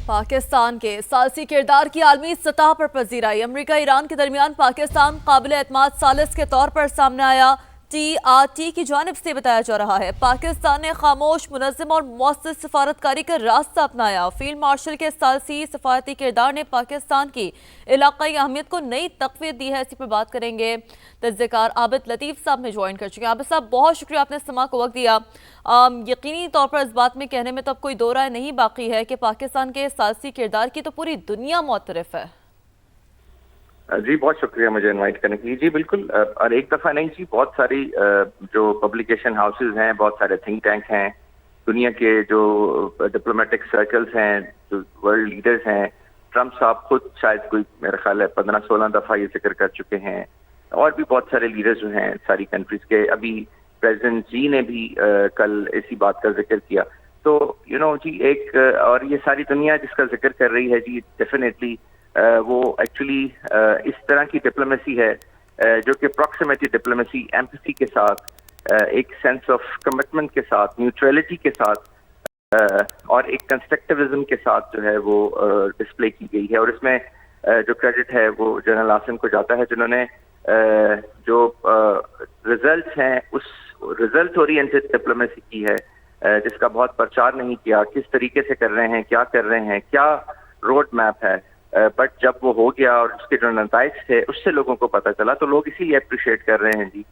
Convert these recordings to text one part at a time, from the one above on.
पाकिस्तान के सालसी किरदार की आलमी सतह पर पजीराई। अमरीका ईरान के दरमियान पाकिस्तान काबिल एतमाद सालिस के तौर पर सामने आया। TRT की जानिब से बताया जा रहा है पाकिस्तान ने खामोश, मुनज़्ज़म और मौसर सफारतकारी का रास्ता अपनाया। फील्ड मार्शल के सालसी सफारती किरदार ने पाकिस्तान की इलाकाई अहमियत को नई तक़वीत दी है। इसी पर बात करेंगे। तज़्ज़िकार आबिद लतीफ़ साहब में ज्वाइन कर चुके हैं। आबिद साहब, बहुत शुक्रिया आपने समा को वक्त दिया। यकीनी तौर पर इस बात में कहने में तो अब कोई दो राय नहीं बाकी है कि पाकिस्तान के सालसी किरदार की तो पूरी दुनिया मुतरफ है। जी, बहुत शुक्रिया मुझे इनवाइट करने के लिए। जी बिल्कुल, और एक दफ़ा नहीं जी, बहुत सारी जो पब्लिकेशन हाउसेज हैं, बहुत सारे थिंक टैंक हैं, दुनिया के जो डिप्लोमेटिक सर्कल्स हैं, जो वर्ल्ड लीडर्स हैं, ट्रम्प साहब खुद शायद कोई मेरा ख्याल है 15-16 दफ़ा ये जिक्र कर चुके हैं, और भी बहुत सारे लीडर्स जो हैं सारी कंट्रीज़ के। अभी प्रेसिडेंट जी ने भी कल इसी बात का जिक्र किया। तो जी, एक और ये सारी दुनिया जिसका जिक्र कर रही है जी, डेफिनेटली वो एक्चुअली इस तरह की डिप्लोमेसी है जो कि प्रॉक्सिमिटी डिप्लोमेसी, एम्पैथी के साथ, एक सेंस ऑफ कमिटमेंट के साथ, न्यूट्रलिटी के साथ और एक कंस्ट्रक्टिविज्म के साथ जो है वो डिस्प्ले की गई है। और इसमें जो क्रेडिट है वो जनरल आसिम को जाता है, जिन्होंने जो रिजल्ट्स हैं उस रिजल्ट ओरिएंटेड डिप्लोमेसी की है, जिसका बहुत प्रचार नहीं किया, किस तरीके से कर रहे हैं, क्या कर रहे हैं, क्या रोड मैप है। बट जब वो हो गया और उसके जो नताइज थे उससे लोगों को पता चला, तो लोग इसीलिए अप्रिशिएट कर रहे हैं जी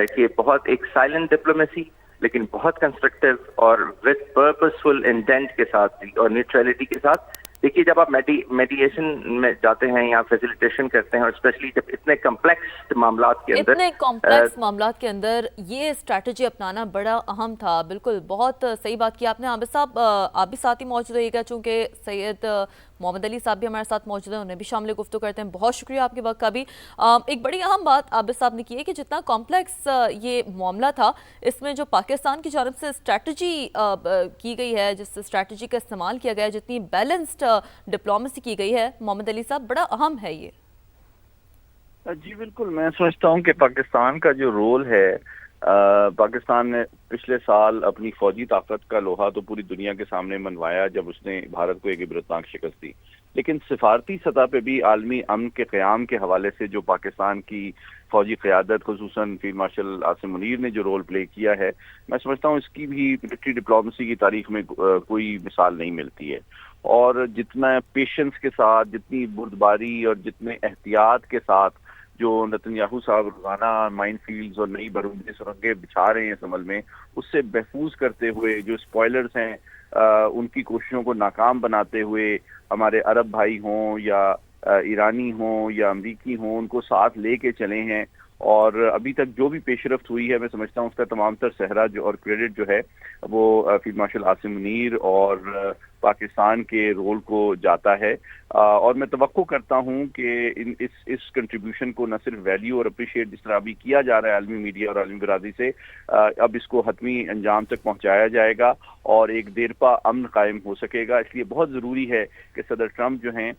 कि बहुत एक साइलेंट डिप्लोमेसी लेकिन बहुत कंस्ट्रक्टिव और विद पर्पसफुल इंटेंट के साथ और न्यूट्रलिटी के साथ। देखिए, जब आप मेडिएशन में जाते हैं या फैसिलिटेशन करते हैं, और स्पेशली जब इतने कॉम्प्लेक्स मामलात के अंदर ये स्ट्रैटेजी अपनाना बड़ा अहम था। बिल्कुल, बहुत सही बात की आपने। आबिद साहब, आप भी साथ ही मौजूद रहिएगा, चूँकि सैयद मोहम्मद अली साहब भी हमारे साथ मौजूद हैं, उन्हें भी शामिल गुफ्तगू करते हैं। बहुत शुक्रिया आपके वक्त का भी। एक बड़ी अहम बात आबिद साहब ने की है कि जितना कॉम्प्लेक्स ये मामला था, इसमें जो पाकिस्तान की जानब से स्ट्रैटेजी की गई है, जिस स्ट्रैटेजी का इस्तेमाल किया गया है, जितनी बैलेंस्ड डिप्लोमेसी की गई है, मोहम्मद अली साहब, बड़ा अहम है ये। जी बिल्कुल, मैं समझता हूँ कि पाकिस्तान का जो रोल है, पाकिस्तान ने पिछले साल अपनी फौजी ताकत का लोहा तो पूरी दुनिया के सामने मनवाया जब उसने भारत को एक इबरतनाक शिकस्त दी। लेकिन सिफारती सतह पे भी आलमी अमन के क़याम के हवाले से जो पाकिस्तान की फौजी क़यादत, खुसूसन फील्ड मार्शल आसिम मुनीर ने जो रोल प्ले किया है, मैं समझता हूँ इसकी भी मिलिट्री डिप्लोमेसी की तारीख में कोई मिसाल नहीं मिलती है। और जितना पेशेंस के साथ, जितनी बुर्दबारी और जितने एहतियात के साथ जो नेतन्याहू साहब रोजाना माइन फील्ड्स और नई बरूदी सुरंगें बिछा रहे हैं इस अमल में, उससे महफूज करते हुए जो स्पॉयलर्स हैं उनकी कोशिशों को नाकाम बनाते हुए हमारे अरब भाई हों या ईरानी हों या अमरीकी हों, उनको साथ लेके चले हैं। और अभी तक जो भी पेशरफ्त हुई है, मैं समझता हूँ उसका तमाम तर सहरा जो और क्रेडिट जो है वो फील्ड मार्शल आसिम मुनीर और पाकिस्तान के रोल को जाता है। और मैं तवक्को करता हूँ कि इस कंट्रीब्यूशन को न सिर्फ वैल्यू और अप्रिशिएट जिस तरह अभी किया जा रहा है आलमी मीडिया और आलमी बिरादरी से, अब इसको हतमी अंजाम तक पहुँचाया जाएगा और एक देरपा अमन कायम हो सकेगा। इसलिए बहुत ज़रूरी है कि सदर ट्रम्प जो हैं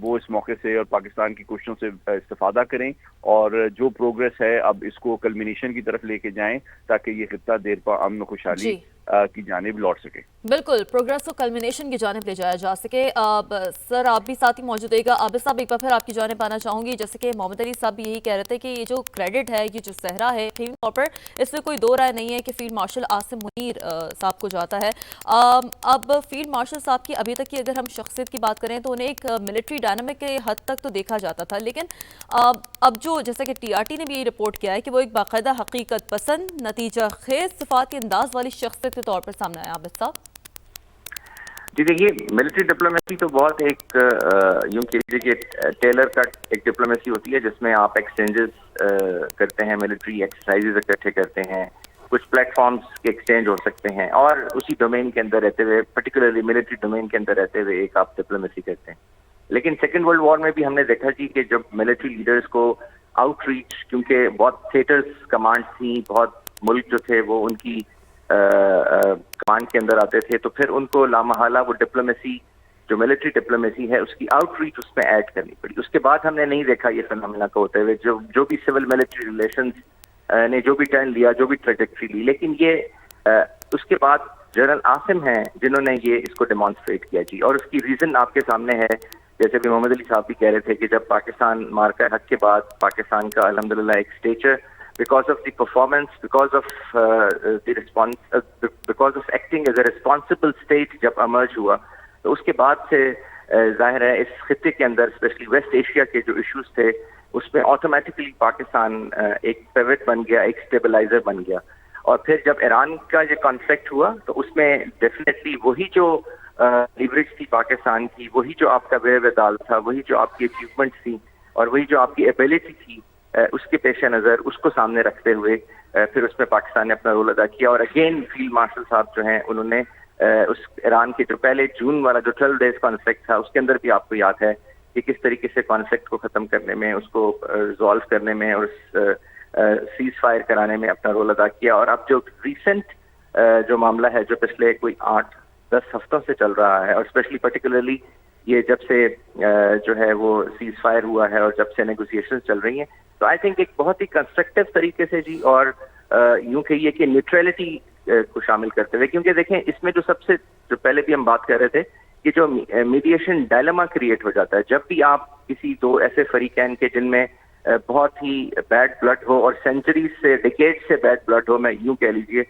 वो इस मौके से और पाकिस्तान की कोशिशों से इस्तिफादा करें और जो प्रोग्रेस है अब इसको कल्मिनेशन की तरफ लेके जाएं, ताकि ये खित्ता देरपा अमन खुशहाली की जानिब लौट सके। बिल्कुल, प्रोग्रेस को कल्मिनेशन की जानिब ले जाया जा सके। सर, आप भी साथ ही मौजूद रहेगा। आबिद साहब, एक बार फिर आपकी जानिब आना चाहूँगी। जैसे कि मोहम्मद अली साहब भी यही कह रहे थे कि ये जो क्रेडिट है, ये जो सहरा है यकीनी तौर पर, इसमें कोई दो राय नहीं है कि फील्ड मार्शल आसिम मुनीर साहब को जाता है। अब फील्ड मार्शल साहब की अभी तक की अगर हम शख्सियत की बात करें तो उन्हें एक मिलिट्री डायनामिक के हद तक तो देखा जाता था, लेकिन अब जो जैसा कि TRT ने भी ये रिपोर्ट किया है कि वो एक बाकायदा हकीकत पसंद, नतीजा खेज, सिफाती अंदाज वाली शख्सियत के तौर पर सामने आया। आबिद साहब जी, देखिए, मिलिट्री डिप्लोमेसी तो बहुत एक यूं कीजिए कि टेलर कट एक डिप्लोमेसी होती है, जिसमें आप एक्सचेंजेस करते हैं, मिलिट्री एक्सरसाइजेज इकट्ठे करते हैं, कुछ प्लेटफॉर्म्स के एक्सचेंज हो सकते हैं, और उसी डोमेन के अंदर रहते हुए, पर्टिकुलरली मिलिट्री डोमेन के अंदर रहते हुए एक आप डिप्लोमेसी करते हैं। लेकिन सेकेंड वर्ल्ड वॉर में भी हमने देखा जी कि जब मिलिट्री लीडर्स को आउटरीच, क्योंकि बहुत थिएटर्स कमांड थी, बहुत मुल्क जो थे वो उनकी कमांड के अंदर आते थे, तो फिर उनको लामहला वो डिप्लोमेसी जो मिलिट्री डिप्लोमेसी है उसकी आउटरीच उसमें ऐड करनी पड़ी। उसके बाद हमने नहीं देखा ये फिनोमेना को होते हुए, जो भी सिविल मिलिट्री रिलेशंस ने जो भी टर्न लिया, जो भी ट्रेजेक्टरी ली, लेकिन ये उसके बाद जनरल आसिम हैं जिन्होंने ये इसको डेमॉन्स्ट्रेट किया जी, और उसकी रीज़न आपके सामने है। जैसे भी मोहम्मद अली साहब भी कह रहे थे कि जब पाकिस्तान मार्का हक के बाद पाकिस्तान का अल्हम्दुलिल्लाह एक stretcher because of the performance, because of the response, because of acting as a responsible state जब emerge हुआ, तो उसके बाद से जाहिर है इस खित्ते के अंदर स्पेशली वेस्ट एशिया के जो इश्यूज थे उसमें ऑटोमेटिकली पाकिस्तान एक पिवट बन गया, एक स्टेबलाइजर बन गया। और फिर जब ईरान का ये कॉन्फ्लिक्ट हुआ तो उसमें डेफिनेटली वही जो लीवरेज थी पाकिस्तान की, वही जो आपका वेदाल था, वही जो आपकी अचीवमेंट्स थी और वही जो आपकी एबिलिटी थी, उसके पेश नज़र उसको सामने रखते हुए फिर उसमें पाकिस्तान ने अपना रोल अदा किया। और अगेन फील्ड मार्शल साहब जो हैं उन्होंने उस ईरान के जो पहले जून वाला जो 12 डेज कॉन्फ्लिक्ट था उसके अंदर भी आपको याद है कि किस तरीके से कॉन्फ्लिक्ट को ख़त्म करने में, उसको रिजॉल्व करने में और सीज फायर कराने में अपना रोल अदा किया। और अब जो रिसेंट जो मामला है जो पिछले कोई 8-10 हफ्तों से चल रहा है और स्पेशली पर्टिकुलरली ये जब से जो है वो सीज फायर हुआ है और जब से नेगोशिएशन चल रही हैं, तो आई थिंक एक बहुत ही कंस्ट्रक्टिव तरीके से जी और यूं कहिए कि न्यूट्रलिटी को शामिल करते हुए, क्योंकि देखें इसमें जो सबसे जो पहले भी हम बात कर रहे थे कि जो मीडिएशन डायलेमा क्रिएट हो जाता है जब भी आप किसी दो ऐसे फरीकैन के जिनमें बहुत ही बैड ब्लड हो और सेंचुरीज से डिकेड से बैड ब्लड हो, मैं यूं कह लीजिए,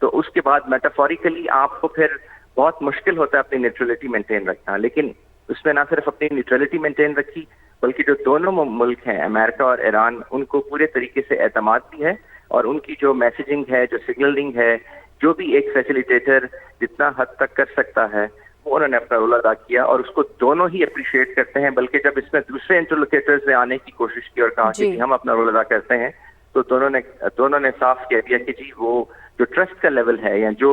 तो उसके बाद मेटाफोरिकली आपको फिर बहुत मुश्किल होता है अपनी न्यूट्रलिटी मेंटेन रखना। लेकिन उसमें ना सिर्फ अपनी न्यूट्रलिटी मेंटेन रखी बल्कि जो दोनों मुल्क हैं अमेरिका और ईरान, उनको पूरे तरीके से एतमाद भी है और उनकी जो मैसेजिंग है, जो सिग्नलिंग है, जो भी एक फैसिलिटेटर जितना हद तक कर सकता है वो उन्होंने अपना रोल अदा किया और उसको दोनों ही अप्रिशिएट करते हैं। बल्कि जब इसमें दूसरे इंटरलोकेटर्स ने आने की कोशिश की और कहा कि हम अपना रोल अदा करते हैं, तो दोनों ने साफ कह दिया कि जी वो जो ट्रस्ट का लेवल है या जो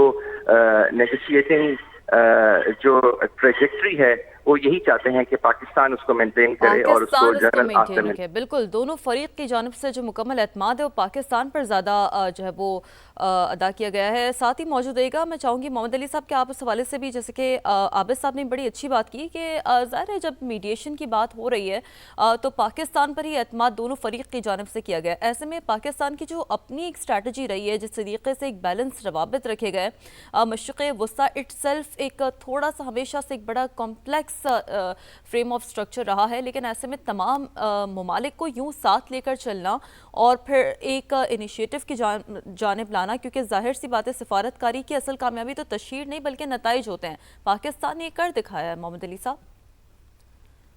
नेगोशिएटिंग जो ट्रेजेक्ट्री है वो यही चाहते हैं कि पाकिस्तान उसको मेंटेन करे और उसको जनरल आसिम रखे। बिल्कुल, दोनों फरीक की जानिब से जो मुकम्मल एतमाद है वो पाकिस्तान पर ज़्यादा जो है वो अदा किया गया है। साथ ही मौजूद रहेगा, मैं चाहूँगी मोहम्मद अली साहब के आप इस हवाले से भी, जैसे कि आबिद साहब ने बड़ी अच्छी बात की कि ज़ाहिर है जब मीडिएशन की बात हो रही है तो पाकिस्तान पर ही एतमाद दोनों फरीक की जानिब से किया गया। ऐसे में पाकिस्तान की जो अपनी एक स्ट्रैटेजी रही है, जिस तरीके से एक बैलेंस रवाबित रखे गए, मशरिक़ वस्ता इटसेल्फ एक थोड़ा सा हमेशा से एक बड़ा कॉम्प्लेक्स फ्रेम ऑफ स्ट्रक्चर रहा है, लेकिन ऐसे में तमाम ममालिक को यूं साथ लेकर चलना और फिर एक इनिशिएटिव की जानिब लाना, क्योंकि जाहिर सी बात है सिफारतकारी की असल कामयाबी तो तशहीर नहीं बल्कि नताइज होते हैं। पाकिस्तान ने कर दिखाया है। मोहम्मद अली साहब।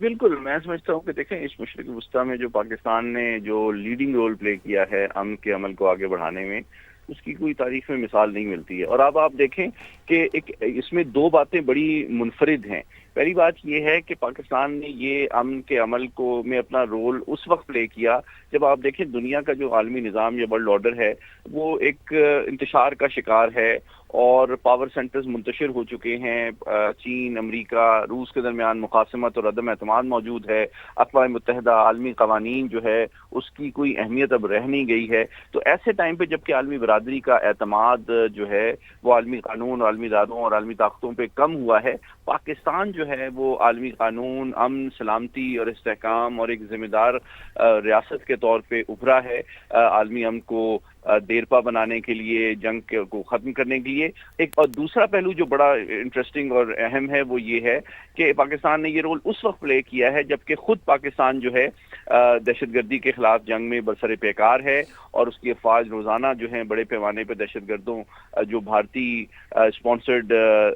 बिल्कुल, मैं समझता हूँ कि देखें इस मशरिक़ वस्ता में जो पाकिस्तान ने जो लीडिंग रोल प्ले किया है अमन के अमल को आगे बढ़ाने में, उसकी कोई तारीख में मिसाल नहीं मिलती है। और अब आप देखें कि एक इसमें दो बातें बड़ी मुनफरिद हैं। पहली बात यह है कि पाकिस्तान ने ये अमन के अमल को में अपना रोल उस वक्त प्ले किया जब आप देखें दुनिया का जो आलमी निज़ाम या वर्ल्ड ऑर्डर है वो एक इंतशार का शिकार है और पावर सेंटर्स मुंतशिर हो चुके हैं। चीन, अमेरिका, रूस के दरमियान मुखासमत और अदम एतमाद मौजूद है। अक़वाम मुत्तहिदा आलमी क़वानीन जो है उसकी कोई अहमियत अब रह नहीं गई है। तो ऐसे टाइम पे जबकि आलमी बरादरी का एतमाद जो है वो आलमी कानून, आलमी इदारों और आलमी ताकतों पे कम हुआ है, पाकिस्तान जो है वो आलमी कानून, अमन, सलामती और इस्तेहकाम और एक जिम्मेदार रियासत के तौर पे उभरा है। आलमी अमन को देरपा बनाने के लिए, जंग को ख़त्म करने के लिए। एक और दूसरा पहलू जो बड़ा इंटरेस्टिंग और अहम है वो ये है कि पाकिस्तान ने ये रोल उस वक्त प्ले किया है जबकि खुद पाकिस्तान जो है दहशतगर्दी के खिलाफ जंग में बरसर पैकार है और उसकी अफवाज रोज़ाना जो है बड़े पैमाने पर दहशतगर्दों, जो भारतीय स्पॉन्सर्ड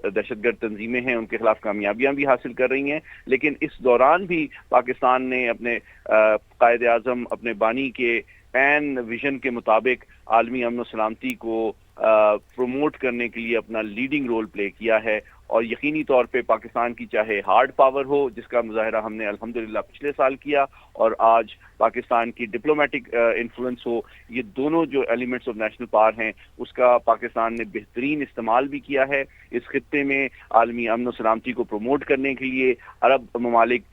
दहशतगर्द तंजीमें हैं उनके खिलाफ कामयाबियाँ भी हासिल कर रही हैं। लेकिन इस दौरान भी पाकिस्तान ने अपने कायद आज़म, अपने बानी के पैन विजन के मुताबिक आलमी अमन और सलामती को प्रमोट करने के लिए अपना लीडिंग रोल प्ले किया है। और यकीनी तौर पे पाकिस्तान की चाहे हार्ड पावर हो, जिसका मुजाहरा हमने अल्हम्दुलिल्लाह पिछले साल किया, और आज पाकिस्तान की डिप्लोमेटिक इन्फ्लुएंस हो, ये दोनों जो एलिमेंट्स ऑफ नेशनल पावर हैं उसका पाकिस्तान ने बेहतरीन इस्तेमाल भी किया है इस खित्ते में आलमी अमन और सलामती को प्रमोट करने के लिए, अरब ममालिक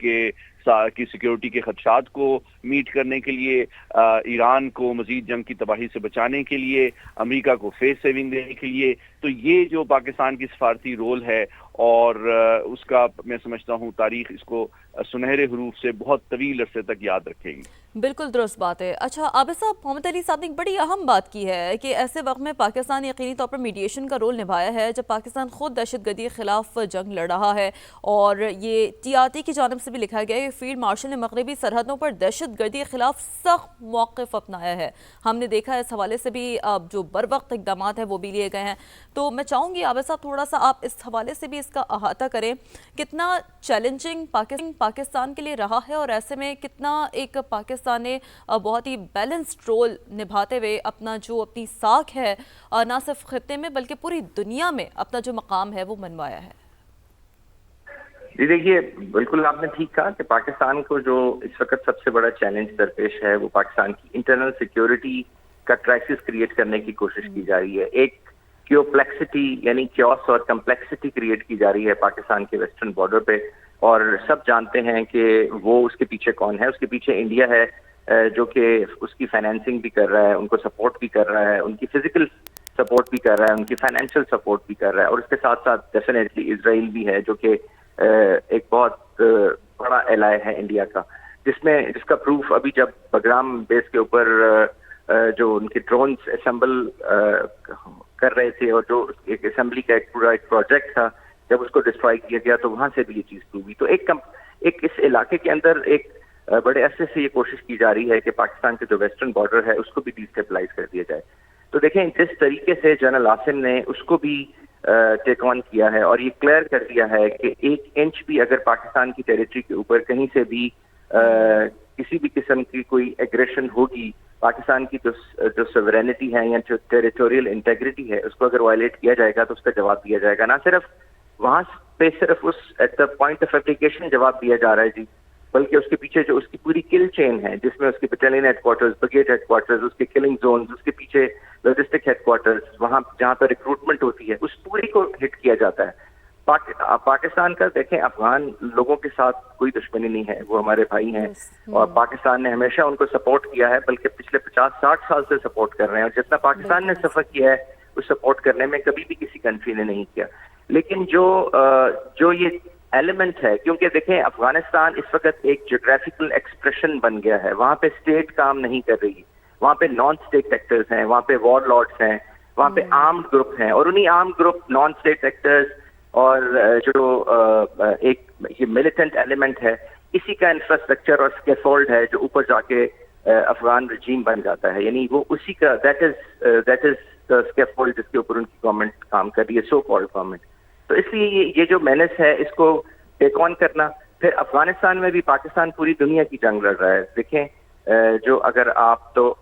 की सिक्योरिटी के खदशात को मीट करने के लिए, ईरान को मजीद जंग की तबाही से बचाने के लिए, अमेरिका को फेस सेविंग देने के लिए। तो ये जो पाकिस्तान की सफारती रोल है اور اس کا میں سمجھتا ہوں تاریخ اس کو سنہرے حروف سے بہت طویل عرصے تک یاد رکھے گی۔ بالکل درست بات ہے۔ اچھا عابد صاحب، محمد علی صاحب نے ایک بڑی اہم بات کی ہے کہ ایسے وقت میں پاکستان یقینی طور پر میڈیشن کا رول نبھایا ہے جب پاکستان خود دہشت گردی کے خلاف جنگ لڑ رہا ہے، اور یہ TRT کی جانب سے بھی لکھا گیا ہے کہ فیلڈ مارشل نے مغربی سرحدوں پر دہشت گردی کے خلاف سخت موقف اپنایا ہے۔ ہم نے دیکھا ہے اس حوالے سے بھی جو بر وقت اقدامات ہیں وہ بھی لیے گئے ہیں۔ تو میں چاہوں گی عابد صاحب تھوڑا سا آپ اس حوالے سے بھی اس کا احاطہ کریں، کتنا چیلنجنگ پاکستان کے لیے رہا ہے، اور ایسے میں کتنا ایک پاکستان نے بہت ہی بیلنسڈ رول نبھاتے ہوئے اپنی ساکھ ہے نہ صرف خطے میں بلکہ پوری دنیا میں اپنا جو مقام ہے وہ منوایا ہے۔ جی دیکھیے، بالکل آپ نے ٹھیک کہا کہ پاکستان کو جو اس وقت سب سے بڑا چیلنج درپیش ہے وہ پاکستان کی انٹرنل سیکیورٹی کا کرائسس کریٹ کرنے کی کوشش کی جا رہی ہے۔ ایک کیوپلیکسٹی یعنی کیوس اور کمپلیکسٹی کریٹ کی جا رہی ہے پاکستان کے ویسٹرن بارڈر پہ، اور سب جانتے ہیں کہ وہ اس کے پیچھے کون ہے۔ اس کے پیچھے انڈیا ہے جو کہ اس کی فائنینسنگ بھی کر رہا ہے، ان کو سپورٹ بھی کر رہا ہے، ان کی فزیکل سپورٹ بھی کر رہا ہے، ان کی فائنینشیل سپورٹ بھی کر رہا ہے، اور اس کے ساتھ ساتھ ڈیفینیٹلی اسرائیل بھی ہے جو کہ ایک بہت بڑا ایلائے ہے انڈیا کا، جس کا پروف ابھی جب بگرام بیس کے اوپر جو ان کے ڈرونز اسمبل کر رہے تھے، اور جو ایک اسمبلی کا ایک پورا ایک پروجیکٹ تھا، جب اس کو ڈسٹرائے کیا گیا تو وہاں سے بھی یہ چیز ہوئی۔ تو ایک اس علاقے کے اندر ایک بڑے عرصے سے یہ کوشش کی جا رہی ہے کہ پاکستان کے جو ویسٹرن بارڈر ہے اس کو بھی ڈیسٹیبلائز کر دیا جائے۔ تو دیکھیں جس طریقے سے جنرل عاصم نے اس کو بھی ٹیک آن کیا ہے اور یہ کلیئر کر دیا ہے کہ 1 انچ بھی اگر پاکستان کی ٹیریٹری کے اوپر کہیں سے بھی کسی بھی قسم کی کوئی ایگریشن ہوگی، پاکستان کی جو سوورینٹی ہے یا جو ٹیریٹوریل انٹیگریٹی ہے اس کو اگر وائلیٹ کیا جائے گا تو اس کا جواب دیا جائے گا۔ نہ صرف وہاں پہ صرف اس at the point of application جواب دیا جا رہا ہے جی، بلکہ اس کے پیچھے جو اس کی پوری کل چین ہے، جس میں اس کے battalion headquarters, brigade headquarters, اس کے کلنگ زونز، اس کے پیچھے لاجسٹک ہیڈ کوارٹرز، وہاں جہاں پر ریکروٹمنٹ ہوتی ہے، اس پوری کو ہٹ کیا جاتا ہے۔ پاکستان کا دیکھیں، افغان لوگوں کے ساتھ کوئی دشمنی نہیں ہے، وہ ہمارے بھائی ہیں، اور پاکستان نے ہمیشہ ان کو سپورٹ کیا ہے، بلکہ پچھلے 50-60 سال سے سپورٹ کر رہے ہیں، اور جتنا پاکستان نے سفر کیا ہے اس سپورٹ کرنے میں کبھی بھی کسی کنٹری نے نہیں کیا۔ لیکن جو یہ ایلیمنٹ ہے، کیونکہ دیکھیں افغانستان اس وقت ایک جیوگرافیکل ایکسپریشن بن گیا ہے، وہاں پہ اسٹیٹ کام نہیں کر رہی، وہاں پہ نان اسٹیٹ ایکٹرز ہیں، وہاں پہ وار لارڈز ہیں، وہاں پہ آرمڈ گروپ ہیں، اور انہی armed group non state actors اور جو ایک یہ ملیٹنٹ ایلیمنٹ ہے، اسی کا انفراسٹرکچر اور اسکیفولڈ ہے جو اوپر جا کے افغان رجیم بن جاتا ہے، یعنی وہ اسی کا دیٹ از دا اسکیفولڈ جس کے اوپر ان کی گورنمنٹ کام کر رہی ہے، سو کالڈ گورنمنٹ۔ تو اس لیے یہ جو مینس ہے اس کو ٹیک آن کرنا، پھر افغانستان میں بھی پاکستان پوری دنیا کی جنگ لڑ رہا ہے۔ دیکھیں جو اگر آپ تو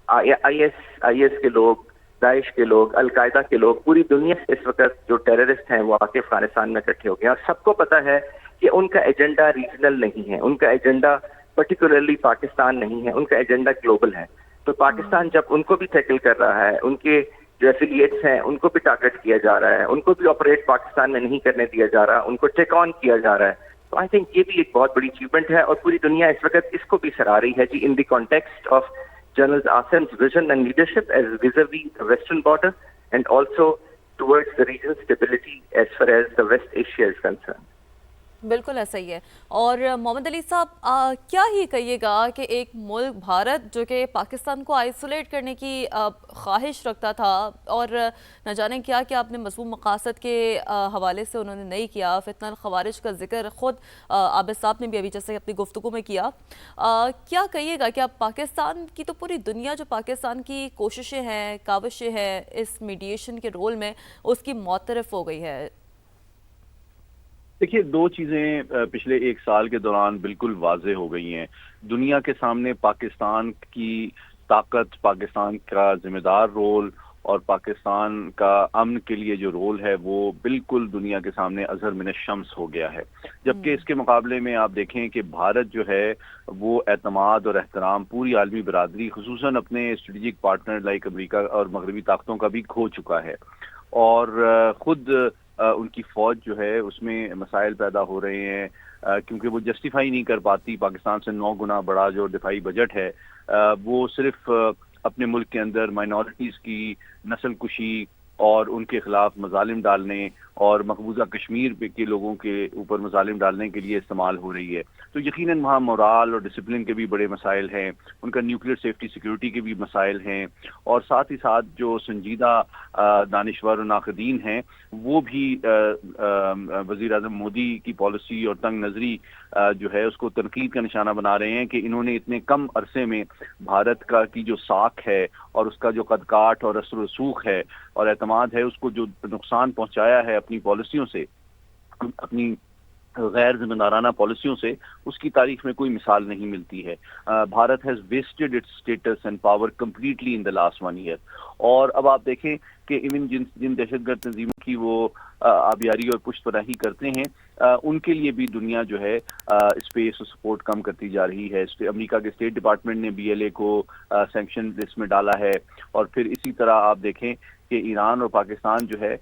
آئی ایس کے لوگ، داعش کے لوگ، القاعدہ کے لوگ، پوری دنیا سے اس وقت جو ٹیررسٹ ہیں وہ آ کے افغانستان میں اکٹھے ہو گئے ہیں، اور سب کو پتہ ہے کہ ان کا ایجنڈا ریجنل نہیں ہے، ان کا ایجنڈا پرٹیکولرلی پاکستان نہیں ہے، ان کا ایجنڈا گلوبل ہے۔ تو پاکستان جب ان کو بھی ٹیکل کر رہا ہے، ان کے جو ایفیلیٹس ہیں ان کو بھی ٹارگٹ کیا جا رہا ہے، ان کو بھی آپریٹ پاکستان میں نہیں کرنے دیا جا رہا، ان کو ٹیک آن کیا جا رہا ہے، تو آئی تھنک یہ بھی ایک بہت بڑی اچیومنٹ ہے، اور پوری دنیا اس وقت اس کو بھی سراہ رہی ہے جی، in the context of General Asim's vision and leadership as vis-a-vis the western border, and also towards the region's stability as far as the West Asia is concerned. بالکل ایسا ہی ہے۔ اور محمد علی صاحب کیا ہی کہیے گا کہ ایک ملک بھارت جو کہ پاکستان کو آئسولیٹ کرنے کی خواہش رکھتا تھا، اور نہ جانے کیا کہ آپ نے مضمون مقاصد کے حوالے سے انہوں نے نہیں کیا، فتنہ الخوارج کا ذکر خود عابد صاحب نے بھی ابھی جیسے اپنی گفتگو میں کیا، کیا کہیے گا کہ اب پاکستان کی تو پوری دنیا جو پاکستان کی کوششیں ہیں، کاوشیں ہیں اس میڈیشن کے رول میں، اس کی معترف ہو گئی ہے؟ دیکھیے، 2 چیزیں پچھلے 1 سال کے دوران بالکل واضح ہو گئی ہیں۔ دنیا کے سامنے پاکستان کی طاقت، پاکستان کا ذمہ دار رول اور پاکستان کا امن کے لیے جو رول ہے وہ بالکل دنیا کے سامنے اظہر من الشمس ہو گیا ہے، جبکہ اس کے مقابلے میں آپ دیکھیں کہ بھارت جو ہے وہ اعتماد اور احترام پوری عالمی برادری، خصوصاً اپنے اسٹریٹجک پارٹنر لائک امریکہ اور مغربی طاقتوں کا بھی کھو چکا ہے، اور خود ان کی فوج جو ہے اس میں مسائل پیدا ہو رہے ہیں، کیونکہ وہ جسٹیفائی نہیں کر پاتی پاکستان سے 9 گنا بڑا جو دفاعی بجٹ ہے، وہ صرف اپنے ملک کے اندر مائنورٹیز کی نسل کشی اور ان کے خلاف مظالم ڈالنے اور مقبوضہ کشمیر کے لوگوں کے اوپر مظالم ڈالنے کے لیے استعمال ہو رہی ہے. تو یقیناً وہاں مورال اور ڈسپلن کے بھی بڑے مسائل ہیں، ان کا نیوکلیر سیفٹی سیکیورٹی کے بھی مسائل ہیں، اور ساتھ ہی ساتھ جو سنجیدہ دانشور و ناقدین ہیں وہ بھی وزیر اعظم مودی کی پالیسی اور تنگ نظری جو ہے اس کو تنقید کا نشانہ بنا رہے ہیں کہ انہوں نے اتنے کم عرصے میں بھارت کی جو ساکھ ہے اور اس کا جو قد کاٹ اور اثر و رسوخ ہے اور اعتماد ہے، اس کو جو نقصان پہنچایا ہے اپنی پالیسیوں سے، اپنی غیر ذمہ دارانہ پالیسیوں سے، اس کی تاریخ میں کوئی مثال نہیں ملتی ہے. Bharat has wasted its status and power completely in the last 1 year. اور اب آپ دیکھیں کہ ایون جن دہشت گرد تنظیموں کی وہ آبیاری اور پشت پناہی کرتے ہیں، ان کے لیے بھی دنیا جو ہے اسپیس اور سپورٹ کم کرتی جا رہی ہے. امریکہ کے اسٹیٹ ڈپارٹمنٹ نے BLA کو سینکشن لسٹ میں ڈالا ہے، اور پھر اسی طرح آپ دیکھیں کہ ایران اور پاکستان جو ہے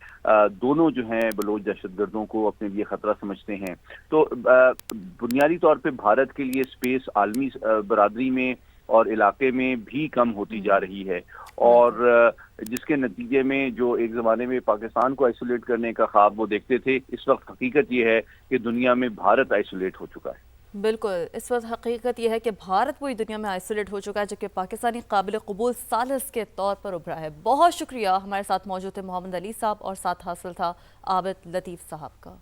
دونوں جو ہیں بلوچ دہشت گردوں کو اپنے لیے خطرہ سمجھتے ہیں. تو بنیادی طور پہ بھارت کے لیے اسپیس عالمی برادری میں اور علاقے میں بھی کم ہوتی جا رہی ہے، اور جس کے نتیجے میں جو ایک زمانے میں پاکستان کو آئسولیٹ کرنے کا خواب وہ دیکھتے تھے، اس وقت حقیقت یہ ہے کہ دنیا میں بھارت آئسولیٹ ہو چکا ہے. بالکل، اس وقت حقیقت یہ ہے کہ بھارت پوری دنیا میں آئسولیٹ ہو چکا ہے، جبکہ پاکستانی قابل قبول ثالث کے طور پر ابھرا ہے. بہت شکریہ. ہمارے ساتھ موجود تھے محمد علی صاحب اور ساتھ حاصل تھا عابد لطیف صاحب کا.